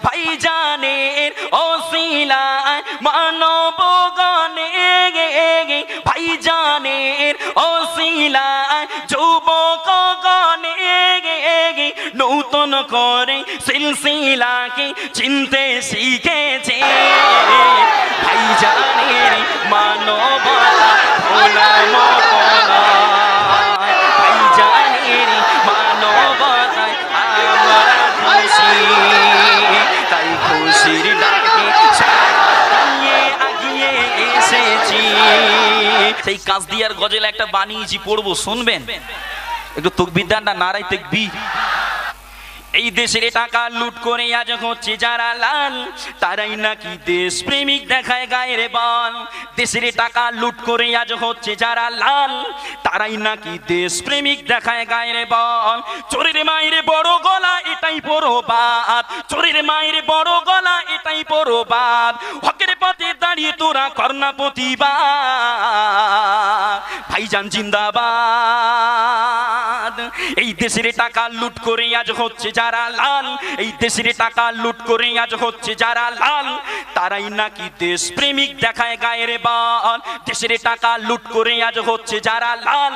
ভাইজানের ওসিলায় মানব গণে, ভাইজানের ওসিলায় যুবক গণে নূতন করে সিলসিলাকে চিনতে শিখেছে। ভাইজানের মানবতা ভোলার মতো নয়, ভাইজানের মানবতায় আমরা খুশি, তাই খুশির ডাকে সাড়া দিয়ে আগিয়ে এসেছি। সেই কাজদিয়ার গজল একটা বানিয়েছি, পড়বো, শুনবেন? একটু তাকবীর দেন না, নারায়ে তাকবীর। এই দেশের টাকা লুট করে আজ হচ্ছে যারা লাল, তারাই নাকি দেশ প্রেমিক দেখায় গায়ের বল। দেশের টাকা লুট করে আজ হচ্ছে যারা লাল, তারাই নাকি দেশ প্রেমিক দেখায় গায়ের বল। চোরের মায়ের বড় গলা এটাই প্রবাদ, চোরের মায়ের বড় গলা এটাই প্রবাদ। হকের পথে দাঁড়িয়ে তোরা করনা প্রতিবাদ, ভাইজান জিন্দাবাদ। এই দেশের টাকা লুট করে আজ হচ্ছে যারা লাল, এই দেশের টাকা লুট করে আজ হচ্ছে যারা লাল, তারাই নাকি দেশ প্রেমিক দেখায় গায়ের বল। দেশের টাকা লুট করে আজ হচ্ছে যারা লাল,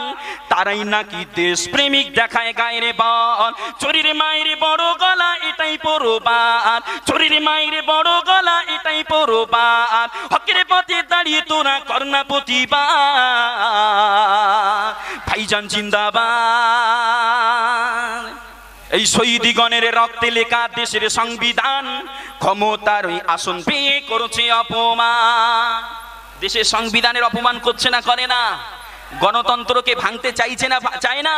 তারাই নাকি দেশ প্রেমিক দেখায় গায়ের বল। চোরের মায়ের বড় গলা এটাই প্রবাদ, চোরের মায়ের বড় গলা এটাই প্রবাদ। হকের পথে দাঁড়িয়ে তোরা করনা প্রতিবাদ, ভাইজান জিন্দাবাদ। এই শহীদগণের রক্তে লেখা দেশের সংবিধান, ক্ষমতার ওই আসন পেয়ে করছে অপমান। দেশের সংবিধানের অপমান করছে না, করে না? গণতন্ত্রকে ভাঙতে চাইছে না, চায় না?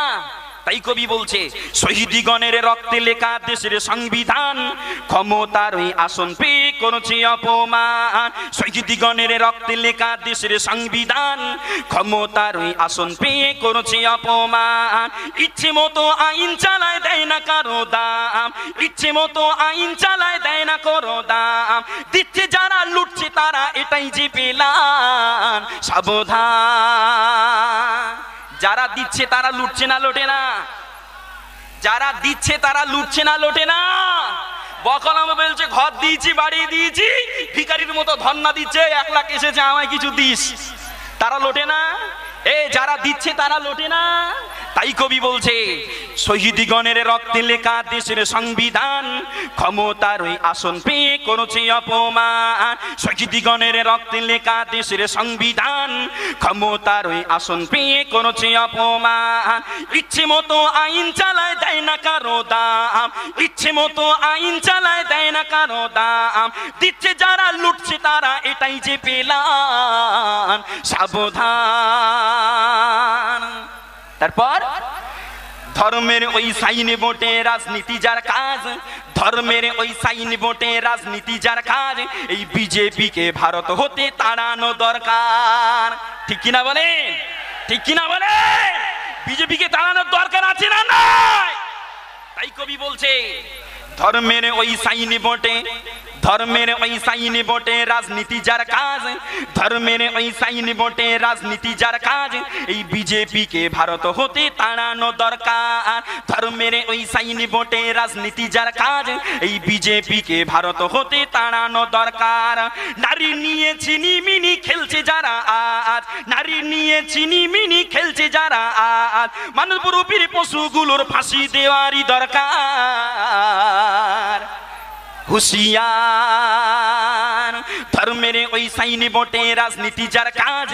তাই কবি বলছে, শহীদগণের রক্তে লেখা দেশের সংবিধান, ক্ষমতার ওই আসন পেয়ে করছে অপমান। শহীদগণের রক্তে লেখা দেশের সংবিধান, ক্ষমতার ওই আসন পেয়ে করছে অপমান। ইচ্ছে মতো আইন চালায় দেয় না কারো দাম, ইচ্ছে মতো আইন চালায় দেয় না কারো দাম। দিচ্ছে যারা লুটছে তারা এটাই যে পেলাম, সাবধান। যারা দিচ্ছে তারা লুটছে না, লোটে না? যারা দিচ্ছে তারা লুটছে না, লোটে না? বকলাম বলছে ঘর দিয়েছি, বাড়ি দিয়েছি, ভিখারির মতো ধন্না দিচ্ছে, 1 লাখ এসেছে আমায় কিছু দিস, তারা লোটে না? এ যারা দিচ্ছে তারা লোটে না? তাই কবি বলছে, শহীদগণের রক্তে লেখা দেশের সংবিধান, ক্ষমতার ওই আসন পেয়ে করছে অপমান। শহীদগণের রক্তে লেখা দেশের সংবিধান, ক্ষমতার ওই আসন পেয়ে করছে অপমান। ইচ্ছে মতো আইন চালায় দেয় না কারো দাম, ইচ্ছে মতো আইন চালায় দেয় না কারো দাম। দিচ্ছে যারা লুটছে তারা এটাই যে পেলাম, সাবধান। তারপর ধর্মের ওই সাইনে ভোটে রাজনীতি যার কাজ, ধর্মের ওই সাইনে ভোটে রাজনীতি যার কাজ। এই বিজেপিকে ভারত হতে তাড়ানো দরকার, ঠিক কিনা বলেন? ঠিক কিনা বলেন? বিজেপিকে তাড়ানোর দরকার আছে না নাই? তাই কবি বলছে, ধর্মের ওই সাইনে ভোটে, ধর্মের ওই সাইনে ভোটে রাজনীতি যার কাজ, ধর্মের ওই সাইনে ভোটে রাজনীতি যার কাজ। এই বিজেপিকে ভারত হতে তাড়ানো দরকার, ধর্মের ওই সাইনে ভোটে রাজনীতি যার কাজ। এই বিজেপিকে ভারত হতে তাড়ানো দরকার। নারী নিয়ে চিনিমিনি খেলছে যারা আজ, নারী নিয়ে চিনিমিনি খেলছে যারা আজ। মানবরূপীর পশুগুলোর ফাঁসি দেওয়ারই দরকার, হুঁশিয়ার। ধর্মের ওই সাইনে ভোটে রাজনীতি যার কাজ,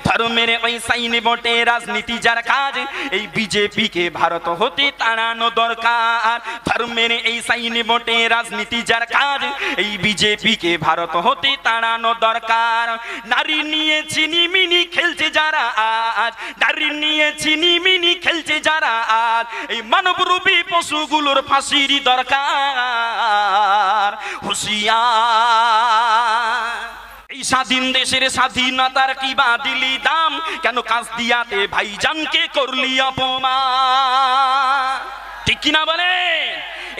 ধর্মের ওই সাইনে ভোটে রাজনীতি যার কাজ। এই বিজেপিকে ভারত হতে তাড়ানো দরকার, ধর্মের এই সাইনে ভোটে রাজনীতি যার কাজ। এই বিজেপিকে ভারত হতে তাড়ানো দরকার। নারী নিয়ে চিনিমিনি খেলছে যারা আজ, নারী নিয়ে চিনিমিনি খেলছে যারা আজ। এই মানবরূপী পশুগুলোর ফাঁসির দরকার, হুঁশিয়ার। এই স্বাধীন দেশের স্বাধীনতার কি বা দিলি দাম, কেন কাজদিয়াতে ভাইজানকে করলি অপমান, ঠিক কিনা বলে?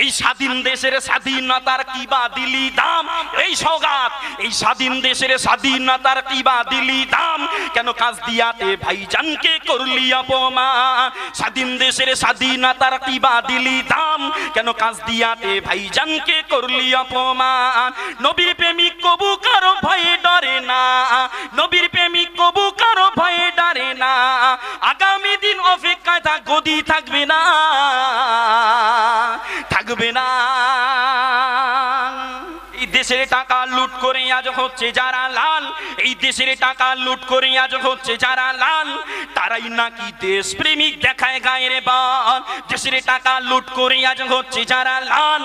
এই স্বাধীন দেশের স্বাধীনতার কি বা দিলি দাম, এই সওগাত এই স্বাধীন দেশের স্বাধীনতার কি বা দিলি দাম, কেন কাজদিয়াতে ভাইজানকে করলি অপমান, স্বাধীন দেশের স্বাধীনতার কি বা দিলি দাম, কেন কাজদিয়াতে ভাইজানকে করলি অপমান। নবীর প্রেমিক কবু কারো ভয়ে ডরে না, নবীর প্রেমিক কবু কারো ভয়ে ডরে না, আগামী দিন অপেক্ষায় থাক, গদি থাকবে না, থাকবে না। এই দেশের টাকা লুট করে আজ হচ্ছে যারা লাল, এই দেশের টাকা লুট করে আজ হচ্ছে যারা লাল, তারাই নাকি দেশ প্রেমিক দেখায় গায়ের বল। দেশের টাকা লুট করে আজ হচ্ছে যারা লাল,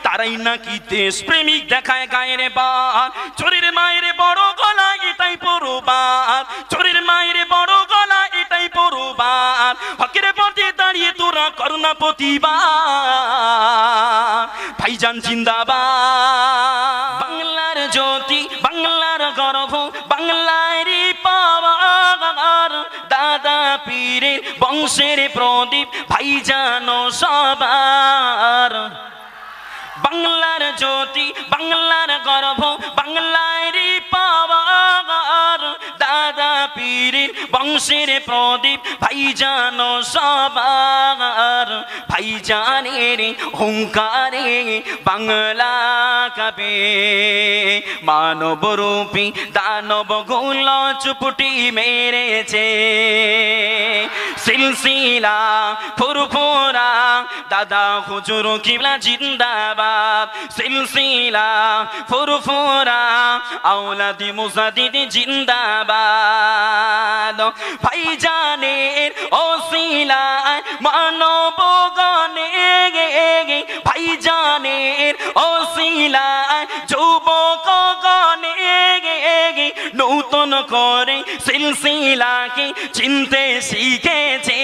তারাই নাকি দেশ প্রেমিক দেখায় গায়ের বল। চোরের মায়ের বড় গলা এটাই পরবাদ, চোরের মায়ের বড় গলা এটাই পরবাদ, হকের পথে দাঁড়িয়ে তোরা করোনা প্রতিবাদ, ভাইজান জিন্দাবাদ। বাংলার জ্যোতি বাংলার গর্ব বাংলারই পাওয়ার, দাদা পীরের বংশের প্রদীপ ভাইজান সবার। বাংলার জ্যোতি বাংলার গর্ব বাংলারই পাওয়ার, দাদা পীরের বংশের প্রদীপ ভাইজান সবার। ভাইজানের হুঙ্কারে বাংলা কাঁপে, মানব রূপী দানব গুলো চুপটি মেরেছে। সিলসিলা ফুরফুরা দাদা হুজুর কিবলা জিন্দাবাদ, সিলসিলা ফুরফুরা আওলাদি মুজাদ্দিদ জিন্দাবাদ। ভাইজানের ওসিলায় মানব গণে, ভাইজানের ওসিলায় যুবক গণে নূতন করে সিলসিলাকে চিনতে শিখেছে।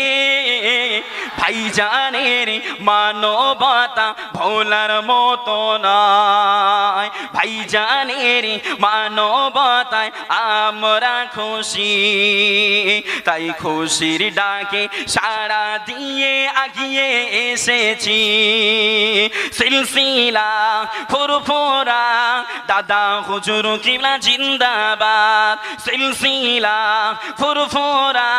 ভাইজানের মানবতা ভোলার মতো নয়, ভাইজানের মানবতায় আমরা খুশি, তাই খুশির ডাকে সাড়া দিয়ে আগিয়ে এসেছি। সিলসিলা ফুরফুরা দাদা হুজুর কিবলা জিন্দাবাদ, সিলসিলা ফুরফুরা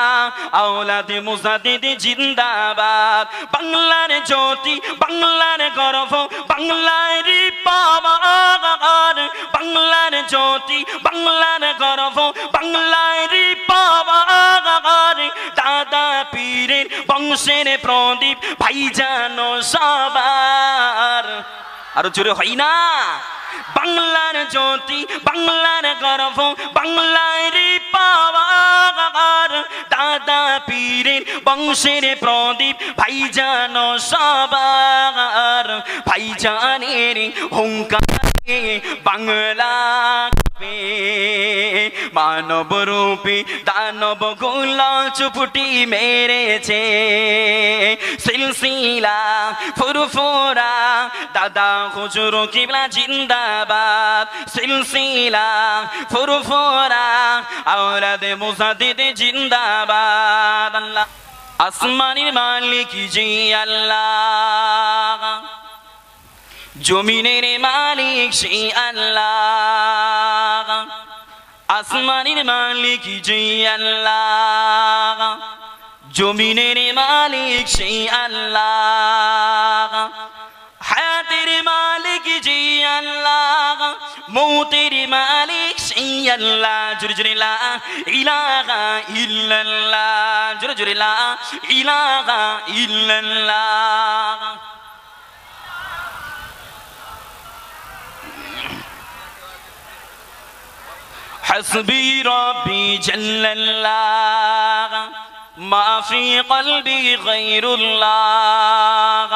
আওলাদে মুজাদ্দিদ জিন্দাবাদ। বাংলার জ্যোতি বাংলার গর্ব বাংলারই পাওয়ার, বাংলার জ্যোতি বাংলার গর্ব বাংলারই পাওয়ার, দাদা পীরের বংশের প্রদীপ ভাইজান সবার। আরো জোরে হয় না? বাংলার জ্যোতি বাংলার গর্ব বাংলারই পাওয়ার, দাদা পীরের বংশের প্রদীপ ভাইজান সবার। ভাইজানের হুঙ্কারে বাংলা কাঁপে, মানব রূপী দানব গুলো চুপটি মেরেছে। সিলসিলা ফুরফুরা দাদা হুজুর কিবলা জিন্দাবাদ, সিলসিলা ফুরফুরা আওলাদে মুজাদ্দিদ জিন্দাবাদ। আল্লাহ আসমানের মালিক জি আল্লাহ, জমিনের মালিক সেই আল্লাহ। আসমানের মালিক জি আল্লাহ, জমিনের মালিক সেই আল্লাহ। হায়াতের মালিক জি আল্লাহ, মৌতের মালিক সেই আল্লাহ। জোরে জোরে লা ইলাহা ইল্লাল্লাহ, জোরে জোরে লা ইলাহা ইল্লাল্লাহ। حسبي ربي جل الله، ما في قلبي غير الله.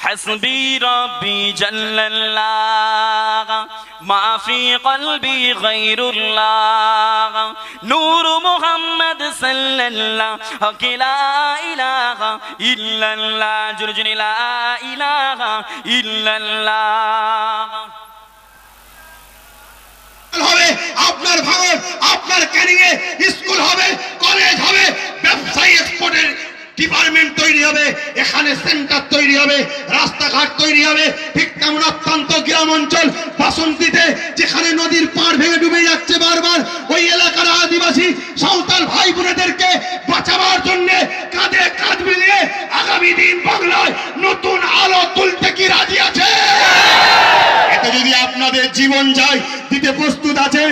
حسبي ربي جل الله، ما في قلبي غير الله. نور محمد صلى الله، لا إله إلا الله. جل لا إله إلا الله. হবে আপনার ভাঙন, আপনার ক্যানিং এ স্কুল হবে, কলেজ হবে, ব্যবসায়ী এক্সপোর্টের ডিপার্টমেন্ট তৈরি হবে, এখানে সেন্টার তৈরি হবে, রাস্তাঘাট তৈরি হবে। ঠিক তেমন অত্যন্ত গ্রাম অঞ্চল বাসন্তীতে যেখানে নদীর পাড় ভেঙে ডুবে যাচ্ছে বারবার, ওই এলাকার আদিবাসী সাঁওতাল ভাই বোনেদেরকে বাঁচাবার জন্য কাঁধে কাঁধ মিলিয়ে আগামী দিন বাংলায় নতুন আলো তুলতে কি রাজি আছে? এতে যদি আপনাদের জীবন যায় দিতে প্রস্তুত আছেন,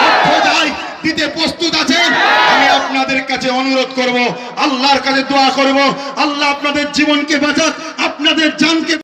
অর্থ যায় দিতে প্রস্তুত আছেন, আমি আপনাদের কাছে অনুরোধ করব, আল্লাহর কাছে দোয়া করব, আল্লাহ আপনাদের জীবনকে বাঁচাক, আপনাদের জানকে